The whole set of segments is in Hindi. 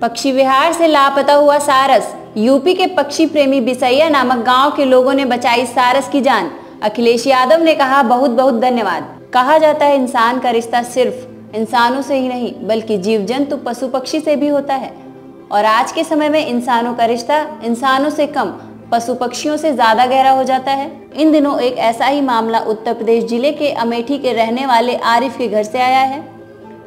पक्षी विहार से लापता हुआ सारस। यूपी के पक्षी प्रेमी बिसैया नामक गांव के लोगों ने बचाई सारस की जान। अखिलेश यादव ने कहा बहुत बहुत धन्यवाद। कहा जाता है इंसान का रिश्ता सिर्फ इंसानों से ही नहीं बल्कि जीव जंतु पशु पक्षी से भी होता है, और आज के समय में इंसानों का रिश्ता इंसानों से कम पशु पक्षियों से ज्यादा गहरा हो जाता है। इन दिनों एक ऐसा ही मामला उत्तर प्रदेश जिले के अमेठी के रहने वाले आरिफ के घर से आया है,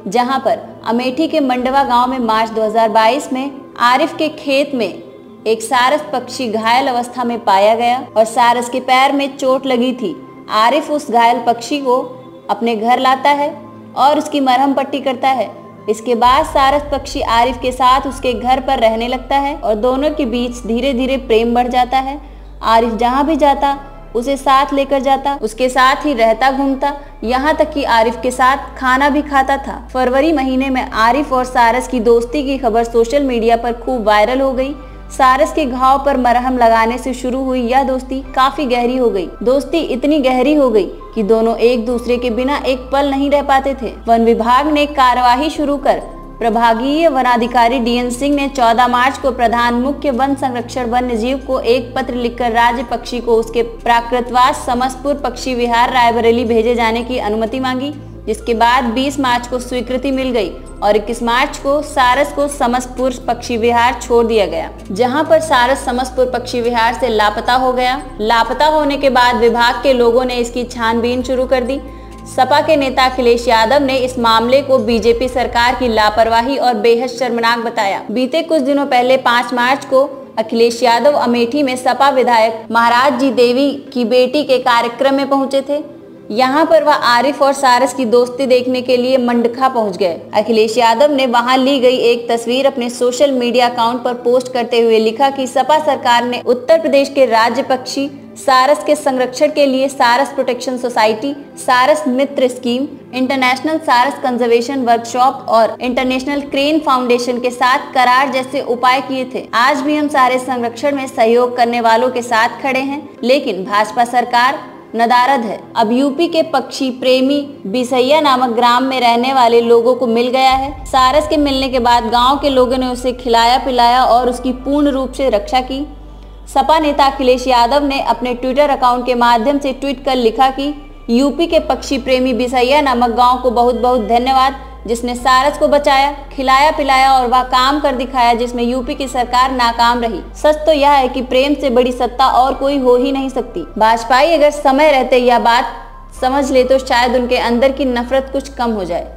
जहां पर अमेठी के मंडवा गांव में मार्च 2022 में आरिफ के खेत में एक सारस पक्षी घायल अवस्था में पाया गया और सारस के पैर में चोट लगी थी। आरिफ उस घायल पक्षी को अपने घर लाता है और उसकी मरहम पट्टी करता है। इसके बाद सारस पक्षी आरिफ के साथ उसके घर पर रहने लगता है और दोनों के बीच धीरे धीरे प्रेम बढ़ जाता है। आरिफ जहाँ भी जाता उसे साथ लेकर जाता, उसके साथ ही रहता घूमता, यहाँ तक कि आरिफ के साथ खाना भी खाता था। फरवरी महीने में आरिफ और सारस की दोस्ती की खबर सोशल मीडिया पर खूब वायरल हो गई। सारस के घाव पर मरहम लगाने से शुरू हुई यह दोस्ती काफी गहरी हो गई। दोस्ती इतनी गहरी हो गई कि दोनों एक दूसरे के बिना एक पल नहीं रह पाते थे। वन विभाग ने कार्यवाही शुरू कर प्रभागीय वनाधिकारी डीएन सिंह ने 14 मार्च को प्रधान मुख्य वन संरक्षण वन्य जीव को एक पत्र लिखकर राज्य पक्षी को उसके प्राकृतवास समसपुर पक्षी विहार रायबरेली भेजे जाने की अनुमति मांगी, जिसके बाद 20 मार्च को स्वीकृति मिल गई और 21 मार्च को सारस को समसपुर पक्षी विहार छोड़ दिया गया, जहां पर सारस समसपुर पक्षी विहार से लापता हो गया। लापता होने के बाद विभाग के लोगों ने इसकी छानबीन शुरू कर दी। सपा के नेता अखिलेश यादव ने इस मामले को बीजेपी सरकार की लापरवाही और बेहद शर्मनाक बताया। बीते कुछ दिनों पहले 5 मार्च को अखिलेश यादव अमेठी में सपा विधायक महाराज जी देवी की बेटी के कार्यक्रम में पहुंचे थे। यहाँ पर वह आरिफ और सारस की दोस्ती देखने के लिए मंडखा पहुंच गए। अखिलेश यादव ने वहां ली गई एक तस्वीर अपने सोशल मीडिया अकाउंट पर पोस्ट करते हुए लिखा कि सपा सरकार ने उत्तर प्रदेश के राज्य पक्षी सारस के संरक्षण के लिए सारस प्रोटेक्शन सोसाइटी, सारस मित्र स्कीम, इंटरनेशनल सारस कंजर्वेशन वर्कशॉप और इंटरनेशनल क्रेन फाउंडेशन के साथ करार जैसे उपाय किए थे। आज भी हम सारे संरक्षण में सहयोग करने वालों के साथ खड़े हैं, लेकिन भाजपा सरकार नदारद है। अब यूपी के पक्षी प्रेमी बिसैया नामक ग्राम में रहने वाले लोगों को मिल गया है। सारस के मिलने के बाद गांव के लोगों ने उसे खिलाया पिलाया और उसकी पूर्ण रूप से रक्षा की। सपा नेता अखिलेश यादव ने अपने ट्विटर अकाउंट के माध्यम से ट्वीट कर लिखा कि यूपी के पक्षी प्रेमी बिसैया नामक गांव को बहुत बहुत धन्यवाद, जिसने सारस को बचाया, खिलाया पिलाया और वह काम कर दिखाया जिसमें यूपी की सरकार नाकाम रही। सच तो यह है कि प्रेम से बड़ी सत्ता और कोई हो ही नहीं सकती। भाजपाई अगर समय रहते यह बात समझ ले तो शायद उनके अंदर की नफरत कुछ कम हो जाए।